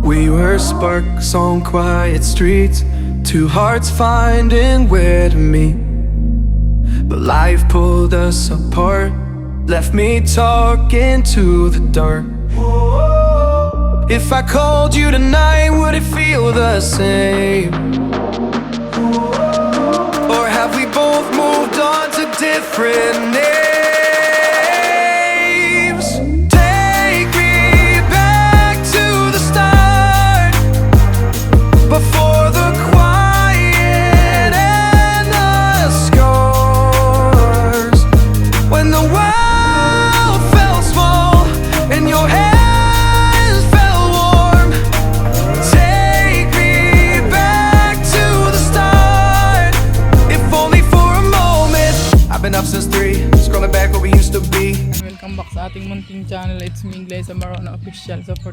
We were sparks on quiet streets, two hearts finding where to meet. But life pulled us apart, left me talking to the dark. If I called you tonight, would it feel the same? Or have we both moved on to different names? Take me back to the start, before the quiet and the scars. When the world felt small and your hands felt warm. Take me back to the start, if only for a moment. I've been up since 3, scrolling back what we used to be. Welcome back sa ating munting channel. It's me, Glaze Amarona Official. So for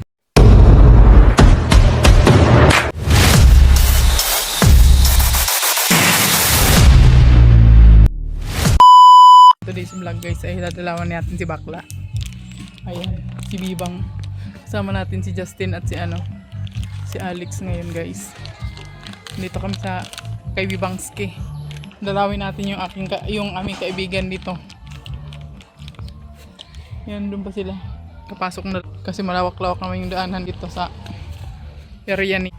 today's vlog guys ay dadalawan natin si Bakla. Ayan, si Bibang. Kasama natin si Justin at si si Alex ngayon guys. Dito kami sa kay Bibangski. Dalawin natin yung aming kaibigan dito. Yan, doon pa sila. Kapasok na kasi malawak-lawak naman yung daanan dito sa area ni.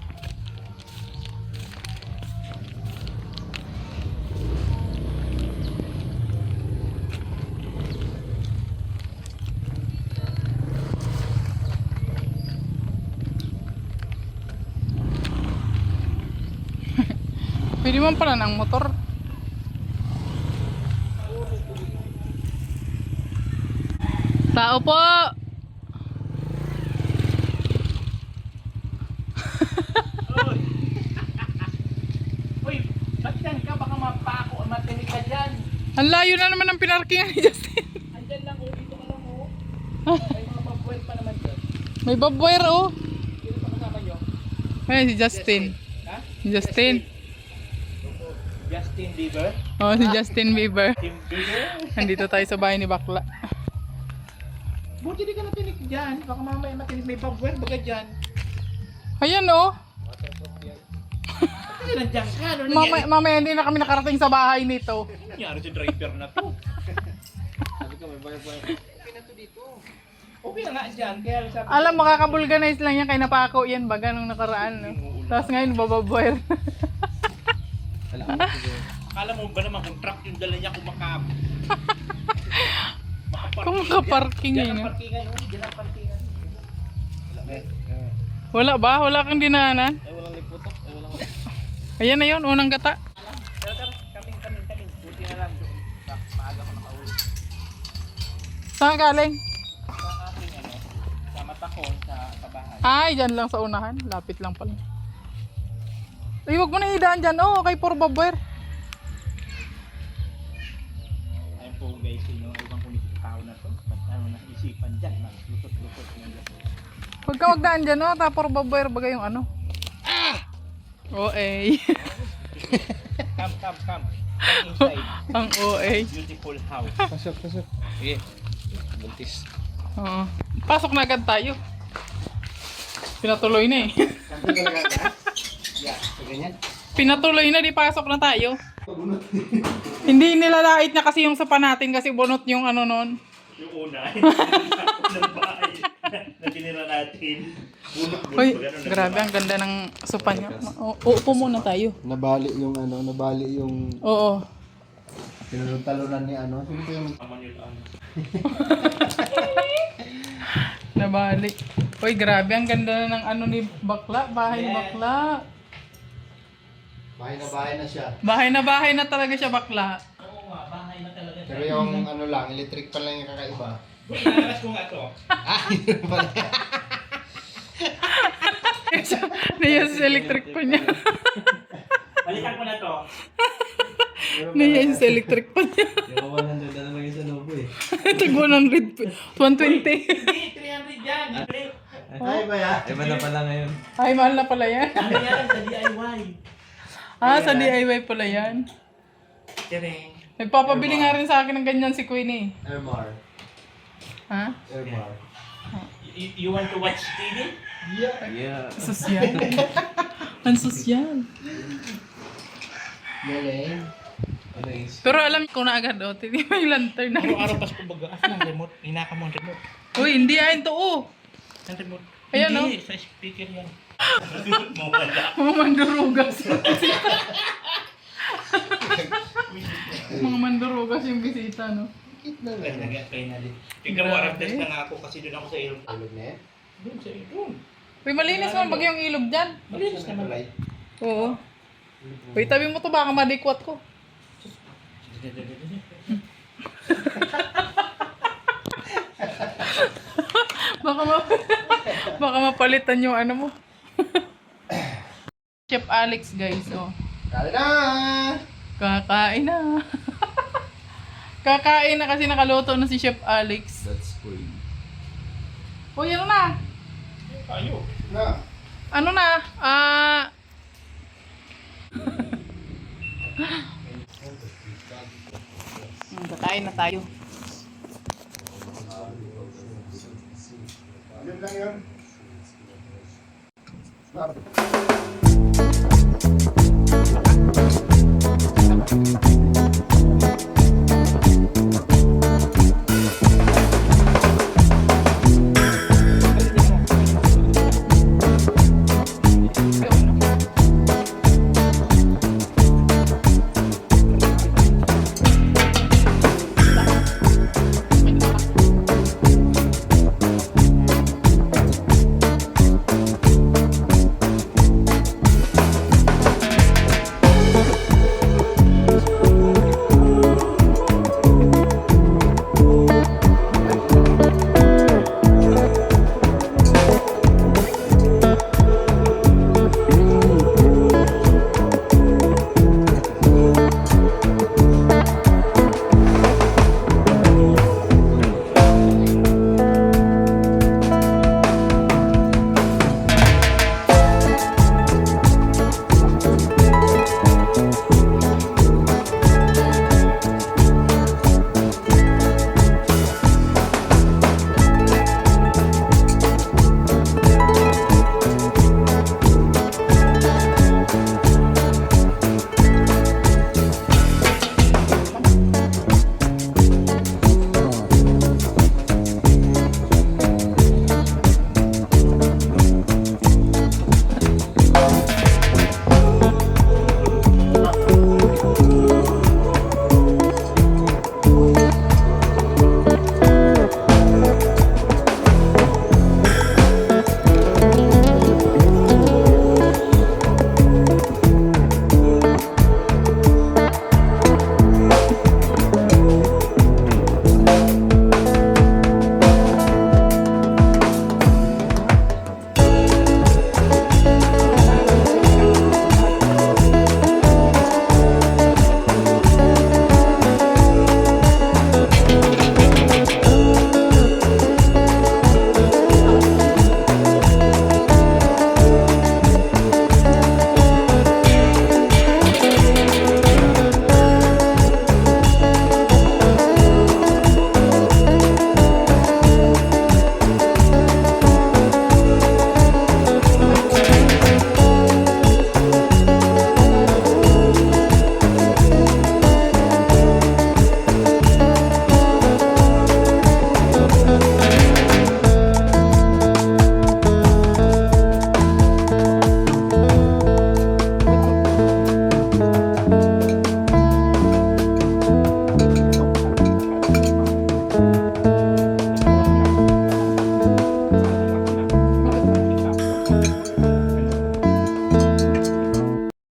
Pwede mo pala ng motor. Tao po! Uy, ba't yan ka? Baka mapako o matinig ka dyan. Ang layo na naman ng pinarkingan ni Justin. Andyan lang, dito ka lang mo. May mga pabuhay pa naman dyan. May bobwire oh. Sino pa kasama nyo? Ay, si Justin. Ha? Si Justin. Justin Bieber? Oh, si Justin Bieber. Tim Bieber? Nandito tayo sa bahay ni Bakla. Buti di ka natinig dyan. Baka mamaya matinig may pabuhay baga dyan. Ayan oh. Kasi nandiyan ka. Ano nangyari? Mamaya hindi na kami nakarating sa bahay nito. Ano nangyari sa driver na to? Sabi ka may buhay. Okay na to dito. Okay na nga dyan. Kaya sabi Alam, makakabulganize lang yan kay napako yan baga nung nakaraan. No? Tapos ngayon, bababwire. akala mo ba naman kung truck yung dala niya kumakap? Kung makaparking Diyan yun. ang parkingan. Diyan ang parkingan. Wala ba? Wala kang dinaanan? Ay walang liputok. Ay walang Ayan na yun, unang gata. Tara, kaming. Buti na lang doon. Maaga ko nakauwi. Saan ka galing? Sa aking sa mata ko, sa bahay. Ay, dyan lang sa unahan. Lapit lang pala. Ay, huwag mo na idaan dyan. Oh, kay for babwire. Ayun po guys, yung ibang kumisip tao na to. Ba't naisipan dyan? Lusot-lusot mo dyan. Huwag ka magdaan dyan, oh. Tapos babwire baga yung ano. OA. Come. Come inside. Ang OA. Beautiful house. Pasok. Sige. Buntis. Oo. Pasok na agad tayo. Pinatuloy na eh. Yeah, ganyan. Pinatuloy na, di pasok na tayo. Hindi nilalait niya kasi yung sopa natin kasi bunot yung ano nun. Yung una, unang bahay na tinira natin. Bulok-bulok. Uy, grabe, ang ganda ng sopa niya. Uupo muna tayo. Nabali yung Oo. tinulong-talunan ni ano. Sino ba yung Nabalik. Uy, grabe, ang ganda ng ano ni Bakla. Bahay ni Bakla. bahay na siya. Bahay na talaga siya, Bakla. Oo nga, bahay na talaga. Pero yung ano lang, electric pa lang yung kakaiba. Inaras ko nga to. Yun pala. Naiya sa electric pa niya. Balikan ko na to. Naiya sa electric pa niya. Yung 100 na lang yung sa lobo eh. Tag 100. 120. Hindi, 300 yan. Libre. Ay ba ya? Iba na pala ngayon. Ay, mahal na pala yan. Ano yan? Sa DIY. Ah, sa DIY pala yan. Tireng. Nagpapabili nga rin sa akin ng ganyan si Queen eh. Airmar. Ha? Airmar. You want to watch TV? Yeah. Sosyal. Ang sosyal. Galing. Ano yung Pero alam ko na agad, oh. Tini may lantern na. Araw-araw pas kumbaga. Asan ang remote? Hinaka mo ang remote. Uy, hindi ayin to, oh. Ang remote. Ayan, Hindi, sa speaker yan. Mo wala. Mga mandurugas. Mga mandurugas yung bisita, no? Finally. Tingnan mo, arang test na nga ako kasi doon ako sa ilog. tulog na yan? Doon sa ilog. Uy, malinis naman bagyong ilog dyan. Malinis naman. Oo. Uy, tabi mo to, baka madikwat ko. Baka baka mapalitan yung ano mo. Chef Alex, guys, oh. Kala na! Kakain na. Kakain na kasi nakaluto na si Chef Alex. That's cool. Uy, ano na? Tayo. Na! Ano na? Kakain na tayo. Ano lang yun?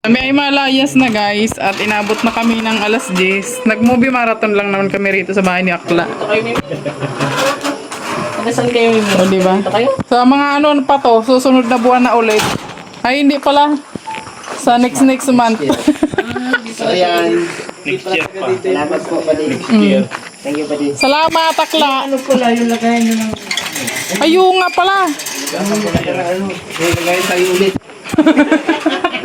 May malayas na guys at inabot na kami ng alas 10. Nag-movie marathon lang naman kami rito sa bahay ni Akla. Saan kayo may O, diba? Sa mga ano pa to, susunod na buwan na ulit. Ay, hindi pala. Sa next month. So yan. Next year pa. Salamat po pali. Thank you pali. Salamat, Akla. Ano pala yung lagayan nyo ng... Ayun nga pala. Ilagay tayo ulit.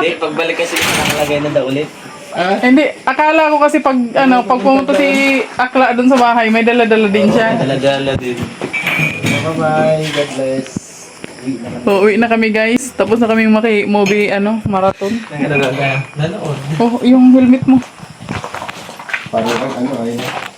Hindi, pagbalik kasi nakalagay na daw ulit. Hindi, akala ko kasi pag pumunta si Akla doon sa bahay, may dala-dala din siya. Dala-dala din. Bye-bye. God bless. Uuwi na kami guys. Tapos na kami movie marathon. Nanood. Oh, yung helmet mo. Parang ano, ayun.